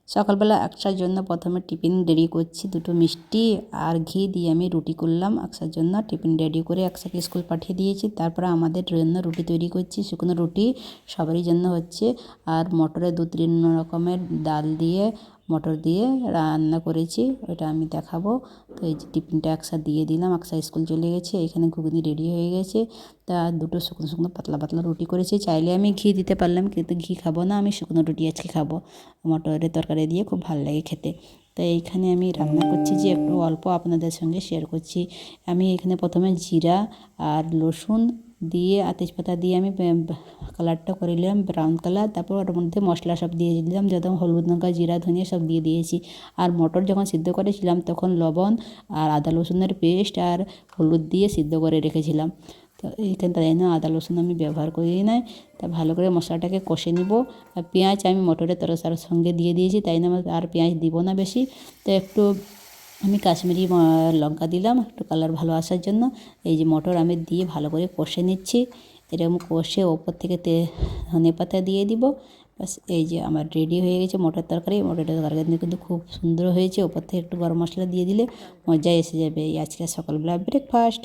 সকালবেলা আকসার জন্য প্রথমে টিফিন রেডি করছি। দুটো মিষ্টি আর ঘি দিয়ে আমি রুটি করলাম আকসার জন্য। টিফিন রেডি করে আকসাকে স্কুল পাঠিয়ে দিয়েছি। তারপরে আমাদের জন্য রুটি তৈরি করছি, শুকনো রুটি সবারই জন্য হচ্ছে। আর মটরে 2-3 রকমের ডাল দিয়ে মটর দিয়ে রান্না করেছি, ওটা আমি দেখাবো। তো এই যে টিফিনটা আকসা দিয়ে দিলাম, আকসা স্কুল চলে গেছে। এখানে ঘুগনি রেডি হয়ে গেছে। তা দুটো শুকনো শুকনো পাতলা পাতলা রুটি করেছি। চাইলে আমি ঘি দিতে পারলাম, কিন্তু ঘি খাবো না, আমি শুকনো রুটি আজকে খাবো। মটরের তরকারি দিয়ে খুব ভালো লাগে খেতে। তো এইখানে আমি রান্না করছি যে একটু অল্প আপনাদের সঙ্গে শেয়ার করছি। আমি এখানে প্রথমে জিরা আর রসুন দিয়ে আর তেজপাতা দিয়ে আমি কালারটা করে নিলাম ব্রাউন কালার। তারপর ওর মধ্যে মশলা সব দিয়ে দিলাম, যেমন হলুদ, লঙ্কা, জিরা, ধনিয়া সব দিয়ে দিয়েছি। আর মটর যখন সিদ্ধ করেছিলাম তখন লবণ আর আদা রসুনের পেস্ট আর হলুদ দিয়ে সিদ্ধ করে রেখেছিলাম। তো এইখানে তাই জন্য আদা রসুন আমি ব্যবহার করি না। তা ভালো করে মশলাটাকে কষে নিব। আর পেঁয়াজ আমি মটরের তরকারির সঙ্গে দিয়ে দিয়েছি, তাই জন্য আর পেঁয়াজ দিব না বেশি। তো একটু আমি কাশ্মীরি লঙ্কা দিলাম একটু কালার ভালো আসার জন্য। এই যে মটর আমি দিয়ে ভালো করে কষে নিচ্ছি। এরকম কষে ওপর থেকে ধনেপাতা দিয়ে দিব। ব্যাস, এই যে আমার রেডি হয়ে গেছে মটর তরকারি। মটরের তরকারি কিন্তু খুব সুন্দর হয়েছে। ওপর থেকে একটু গরম মশলা দিয়ে দিলে মজা এসে যাবে। এই আজকে সকালবেলা ব্রেকফাস্ট।